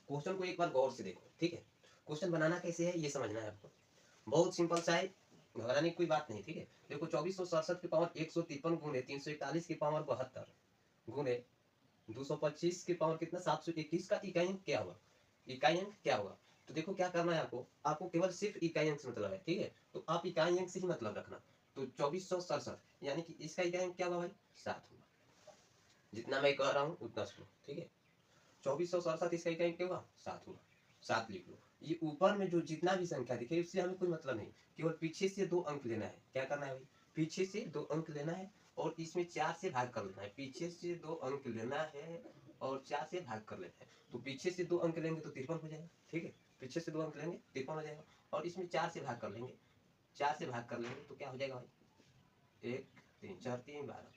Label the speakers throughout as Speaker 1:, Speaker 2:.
Speaker 1: Question को एक बार गौर से देखो, ठीक है। क्वेश्चन बनाना कैसे है ये समझना है आपको, बहुत सिंपल सा है, घबराने की कोई बात नहीं, ठीक है। देखो 2467 की पावर 153 गुणे 341 की पावर 72 गुणे 225 की पावर कितना 721 का इकाई अंक क्या होगा, इकाई अंक क्या होगा। तो देखो क्या करना है आपको, आपको केवल सिर्फ इकाई अंक से मतलब है, ठीक है। तो आप इकाई अंक से ही मतलब रखना। तो 2467 यानी कि इसका इकाई अंक क्या होगा भाई, 7 होगा। जितना मैं कह रहा हूँ उतना सुनो, ठीक है। 2467 इसका इकाई अंक क्या होगा, 7 होगा, 7 लिख लो। ये ऊपर में जो जितना भी संख्या दिखे उससे हमें कोई मतलब नहीं, केवल पीछे से 2 अंक लेना है। क्या करना है भाई, पीछे से 2 अंक लेना है और इसमें 4 से भाग कर लेना है। पीछे से 2 अंक लेना है और 4 से भाग कर लेना है। तो पीछे से 2 अंक लेंगे तो 53 हो जाएगा, ठीक है। पीछे से 2 अंक लेंगे 53 हो जाएगा और इसमें 4 से भाग कर लेंगे, 4 से भाग कर लेंगे तो क्या हो जाएगा भाई, 1 3 4 3 12,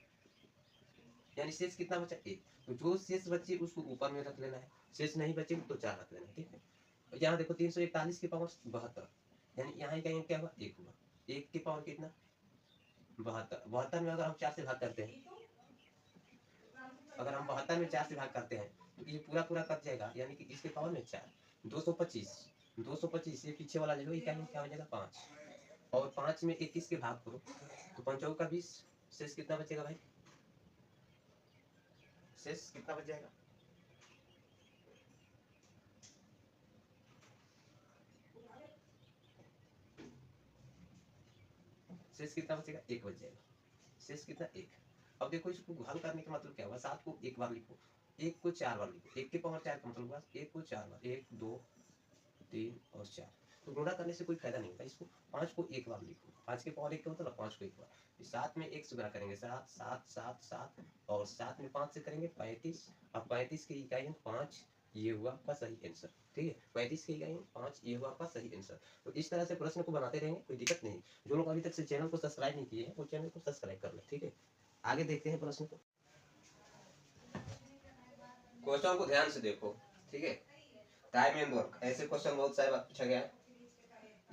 Speaker 1: यानी शेष कितना बचा, 1। तो जो शेष बचे उसको ऊपर में रख लेना है, शेष नहीं बचे तो 4 रख लेना है, ठीक है। यहाँ देखो 341 की पावर 72, यानी यहाँ का क्या हुआ, 1 हुआ। 1 की पावर कितना, 72। 72 में अगर हम 4 से भाग करते हैं, अगर हम 72 में 4 से भाग करते हैं तो ये पूरा पूरा कट जाएगा, यानी कि इसके पावर में 4। 225 ये पीछे वाला ले लो, ये क्या हो जाएगा 5, और 5 में 21 के भाग करो तो 5 का 20, शेष कितना बचेगा भाई, शेष कितना बच जाएगा, शेष कितना बचेगा, 1 बच जाएगा। शेष कितना, 1। अब देखो इसको हल करने का मतलब क्या होगा, 7 को 1 बार लिखो, 1 को 4 बार लिखो। 1 के पावर 4 का मतलब होगा 1 को 4 बार, 1 2 3 और 4। तो गुणा करने से कोई फायदा नहीं होगा। इसको 5 को 1 बार लिखो, 5 के पावर 1 का मतलब 5 को 1 बार। 7 में 1 से गुणा करेंगे 7 7 7 7 और 7 में 5 से करेंगे 35। अब 35 की इकाई अंक 5, ये हुआ आपका सही आंसर, ठीक है। 35 की इकाई अंक 5, ये हुआ आपका सही आंसर। तो इस तरह से प्रश्न को बनाते रहेंगे, कोई दिक्कत नहीं। जो लोग अभी तक से चैनल को सब्सक्राइब नहीं किए हैं वो चैनल को सब्सक्राइब कर ले, ठीक है। आगे देखते हैं प्रश्न को, क्वेश्चन को ध्यान से देखो, ठीक है। टाइम एंड वर्क, ऐसे क्वेश्चन बहुत सारे बार पूछा गया है।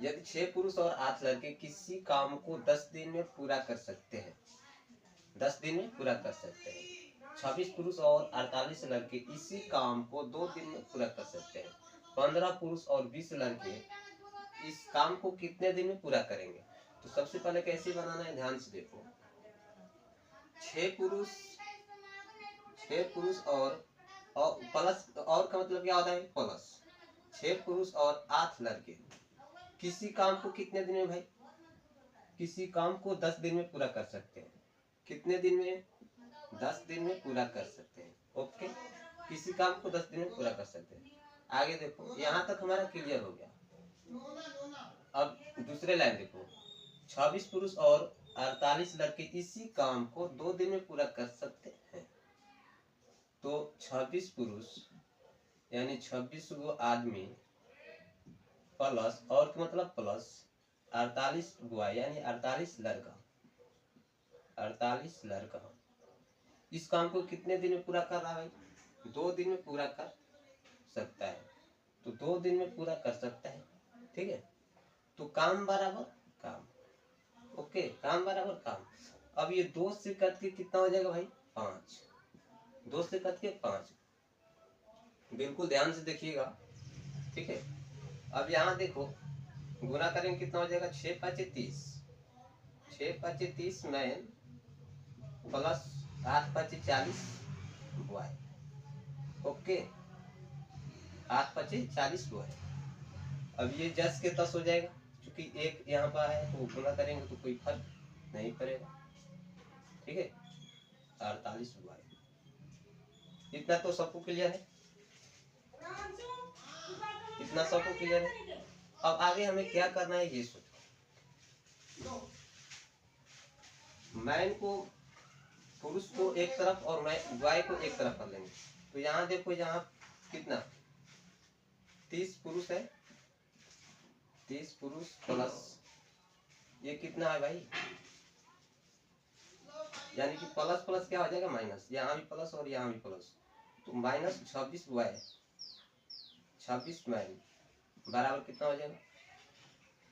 Speaker 1: यदि 6 पुरुष और 8 लड़के किसी काम को 10 दिन में पूरा कर सकते हैं, 10 दिन में पूरा कर सकते हैं, 26 पुरुष और 48 लड़के इसी काम को 2 दिन में पूरा कर सकते हैं, 15 पुरुष और 20 लड़के इस काम को कितने दिन में पूरा करेंगे। तो सबसे पहले कैसे बनाना है, ध्यान से देखो। 6 पुरुष और प्लस, और का मतलब क्या होता है, प्लस 6 पुरुष और 8 लड़के किसी काम को कितने दिन में भाई, किसी काम को 10 दिन में पूरा कर सकते हैं। कितने दिन में, 10 दिन में पूरा कर सकते हैं, ओके। किसी काम को 10 दिन में पूरा कर सकते हैं। आगे देखो, यहाँ तक हमारा क्लियर हो गया। अब दूसरे लाइन देखो, 26 पुरुष और 48 लड़के इसी काम को 2 दिन में पूरा कर सकते हैं। तो 26 पुरुष यानी 26 गो आदमी प्लस, और मतलब प्लस 48 बुआ यानी 48 लड़का, 48 लड़का इस काम को कितने दिन में पूरा कर रहा है भाई, 2 दिन में पूरा कर सकता है। तो 2 दिन में पूरा कर सकता है, ठीक है। तो काम बराबर काम, ओके, काम बराबर काम। अब ये 2 से कट के कितना हो जाएगा भाई, 5, 2 से कट के 5, बिल्कुल ध्यान से देखिएगा, ठीक है। अब यहाँ देखो गुना करेंगे कितना हो जाएगा, 6 5 30, 6 5 30 man plus 8 5 40 boy, okay, 8 5 40 boy. अब ये 10 के 10 हो जाएगा, क्योंकि एक यहाँ पर है तो गुना करेंगे तो कोई फर्क नहीं पड़ेगा, ठीक है। 48 बॉय, इतना तो सबको क्लियर है, इतना सबको क्लियर है। अब आगे हमें क्या करना है ये सोचो। मैन को, पुरुष को एक तरफ और बॉय को एक तरफ कर लेंगे। तो यहाँ देखो, यहाँ कितना 30 पुरुष है, 30 पुरुष प्लस ये कितना है भाई, यानी कि प्लस प्लस क्या हो जाएगा माइनस, यहाँ भी प्लस और यहाँ भी प्लस, तो माइनस 26 बॉय 26 मैन बराबर कितना हो जाएगा।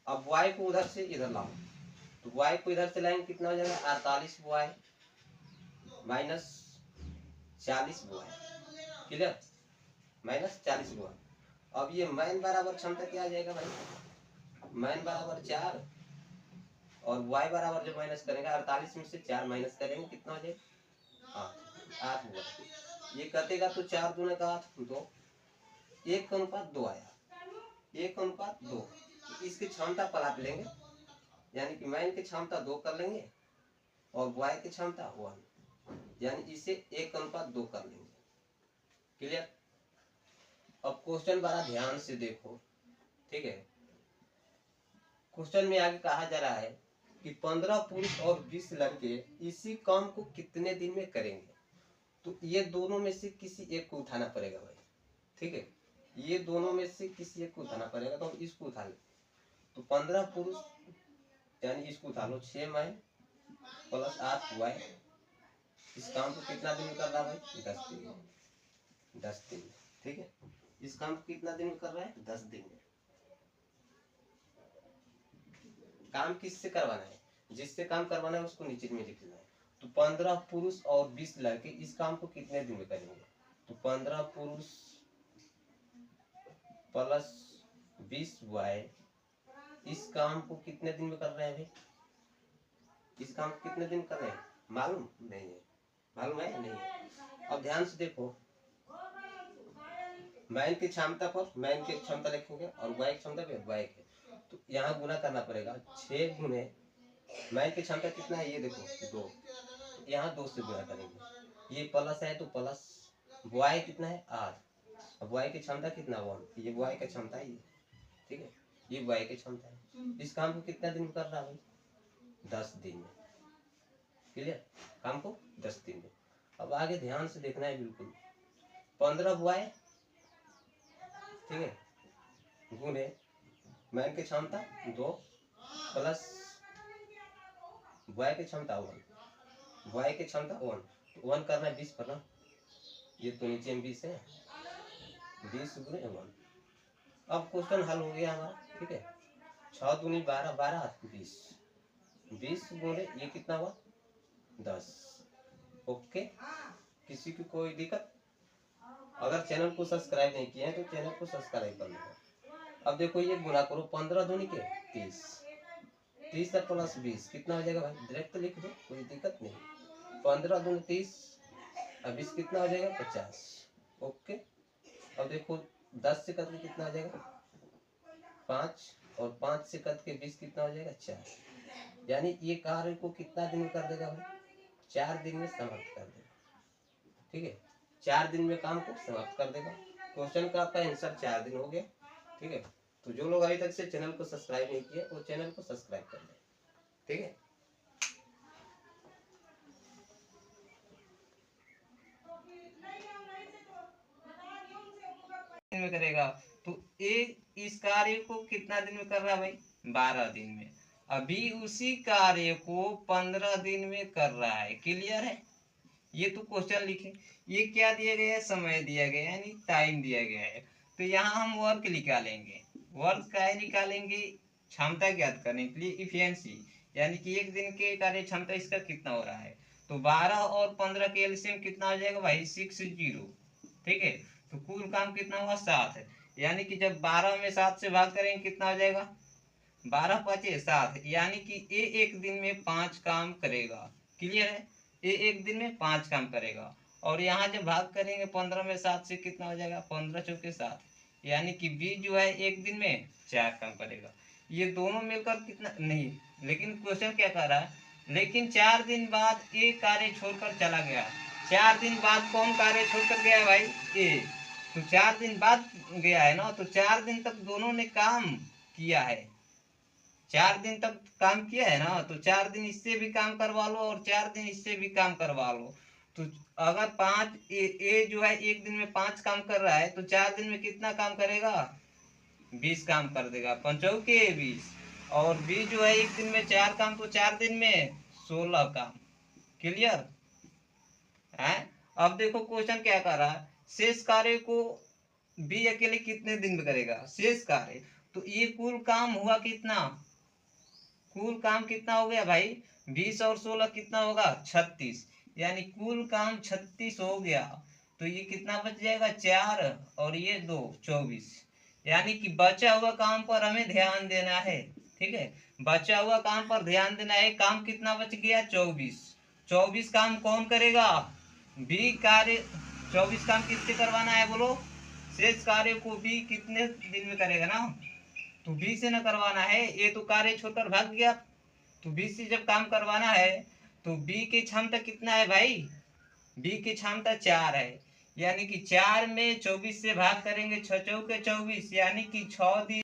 Speaker 1: अब बॉय को उधर से इधर लाओ, तो बॉय को इधर से लाएंगे कितना हो जाएगा, 48 boy minus 40 boy, clear, minus 40 boy. अब ये मैन बराबर क्षमता क्या आ जाएगा भाई, मैन बराबर 4 और y बराबर जब माइनस करेंगे 48 में से 4 माइनस करेंगे कितना हो जाएगा 8 हुआ। ये कटेगा तो 4 दूने का 8 2 1:2 आया 1:2। इसकी क्षमता पलट लेंगे यानी कि मैन की क्षमता 2 कर लेंगे और y की क्षमता 1 यानी इसे 1:2 कर लेंगे। क्लियर। अब क्वेश्चन बड़ा ध्यान से देखो, ठीक है। क्वेश्चन में आगे कहा जा रहा है कि 15 पुरुष और 20 लड़के इसी काम को कितने दिन में करेंगे। तो ये दोनों में से किसी एक को उठाना पड़ेगा भाई, ठीक है। ये दोनों में से किसी एक को उठाना पड़ेगा, तो हम इसको उठा ले। तो 15 पुरुष यानी इसको उठा लो 6 मैन प्लस 8 वाई। इस काम को कितना दिन में कर रहा है भाई 10 दिन में, 10 दिन में, ठीक है। इस काम को कितना दिन में कर रहा है 10 दिन में। काम किससे करवाना है, जिससे काम करवाना है उसको नीचे में लिख लेना है। तो 15 पुरुष और 20 लड़के इस काम को कितने दिन में करेंगे। तो 15 पुरुष प्लस 20 वाई इस काम को कितने दिन में कर रहे हैं भाई, इस काम को कितने दिन कर रहे हैं मालूम नहीं है, मालूम है नहीं है। अब ध्यान से देखो, मैन की क्षमता पर मैन की क्षमता लिखेंगे और वाई की क्षमता पे वाई के, तो यहाँ गुना करना पड़ेगा 6 गुने मैन की क्षमता कितना है ये देखो 2, यहाँ 2 से गुना करेंगे। ये प्लस है तो प्लस, वाई कितना है 8, अब वाई की क्षमता कितना 1, ये वाई की क्षमता है ये, ठीक है। ये वाई की क्षमता है। इस काम को कितना दिन में कर रहा है 10 दिन में। क्लियर। काम को 10 दिन में। अब आगे ध्यान से देखना है बिल्कुल। 15 वाई, ठीक है, गुने मैन की क्षमता 2 प्लस वाई की क्षमता 1, वाई की क्षमता 1 करना है 20 पर ना, ये तो नीचे में 20 है, 20 गुने 1। अब क्वेश्चन हल हो गया हमारा, ठीक है। 6 दूनी 12, 12 20, 20 गुने ये कितना हुआ 10। ओके। किसी की कोई दिक्कत। अगर चैनल को सब्सक्राइब नहीं किए हैं तो चैनल को सब्सक्राइब कर लो। अब देखो ये गुना करो 15 दूनी के 30, 30 प्लस 20 कितना हो जाएगा भाई, डायरेक्ट लिख दो कोई दिक्कत नहीं। 15 दूनी 30 और 20 कितना हो जाएगा 50। ओके। अब देखो 10 से करके कितना हो जाएगा 5 और 5 से कट के 20 कितना हो जाएगा 4, यानी ये कार्य को कितना दिन में कर देगा भाई 4 दिन में समाप्त कर देगा, ठीक है। 4 दिन में काम को समाप्त कर देगा। क्वेश्चन का आपका आंसर 4 दिन हो गया, ठीक है। तो जो लोग अभी तक से चैनल को सब्सक्राइब नहीं किए वो चैनल को सब्सक्राइब कर लें, ठीक है। में करेगा तो इस कार्य को कितना दिन में कर रहा है भाई 12 दिन में। अभी उसी कार्य को 15 दिन में कर रहा है। क्लियर है। ये तो क्वेश्चन लिखे, ये क्या दिया गया है समय दिया गया है यानी टाइम दिया गया है। तो यहाँ हम वर्क निकालेंगे, वर्क का निकालेंगे क्षमता ज्ञात करने के लिए इफिशिएंसी, यानी कि एक दिन के कार्य क्षमता इसका कितना हो रहा है। तो 12 और 15 के एलसीएम कितना हो जाएगा भाई 60, ठीक है। तो कुल काम कितना हुआ 7 है, यानी कि जब 12 में 7 से भाग करेंगे कितना हो जाएगा 12 5 7, यानी कि ये एक दिन में 5 काम करेगा। क्लियर है। ये एक दिन में 5 काम करेगा। और यहाँ जब भाग करेंगे 15 में 7 से कितना हो जाएगा 15 चौके 7, यानी कि बी जो है एक दिन में 4 काम करेगा। ये दोनों मिलकर कितना नहीं, लेकिन क्वेश्चन क्या कर रहा है लेकिन 4 दिन बाद ए कार्य छोड़कर चला गया। 4 दिन बाद कौन कार्य छोड़कर गया है भाई ए, तो 4 दिन बाद गया है ना, तो 4 दिन तक दोनों ने काम किया है। 4 दिन तक काम किया है ना, तो 4 दिन इससे भी काम करवा लो और 4 दिन इससे भी काम करवा लो। तो अगर 5 ए जो है एक दिन में 5 काम कर रहा है तो 4 दिन में कितना काम करेगा 20 काम कर देगा, 5 के 20। और बी जो है एक दिन में 4 काम, तो 4 दिन में 16 काम। क्लियर है। अब देखो क्वेश्चन क्या कर रहा है, शेष कार्य को बी अकेले कितने दिन में करेगा शेष कार्य। तो ये कुल काम हुआ कितना, कुल काम कितना हो गया भाई 20 और 16 कितना होगा 36, यानी कुल काम 36 हो गया। तो ये कितना बच जाएगा 4 और ये 2 24,
Speaker 2: यानी कि बचा हुआ काम पर हमें ध्यान देना है। ठीक है, बचा हुआ काम पर ध्यान देना है। काम कितना बच गया? 24। 24 काम कौन करेगा? बी कार्य। 24 काम किससे करवाना है बोलो? शेष कार्य को बी कितने दिन में करेगा ना, तो बी से न करवाना है। ये तो कार्य छोड़कर भाग गया, तो बी से जब काम करवाना है तो बी की क्षमता कितना है भाई? बी की क्षमता 4 है, यानी कि 4 में 24 से भाग करेंगे, 6 चौके 24, यानी कि 6 दिन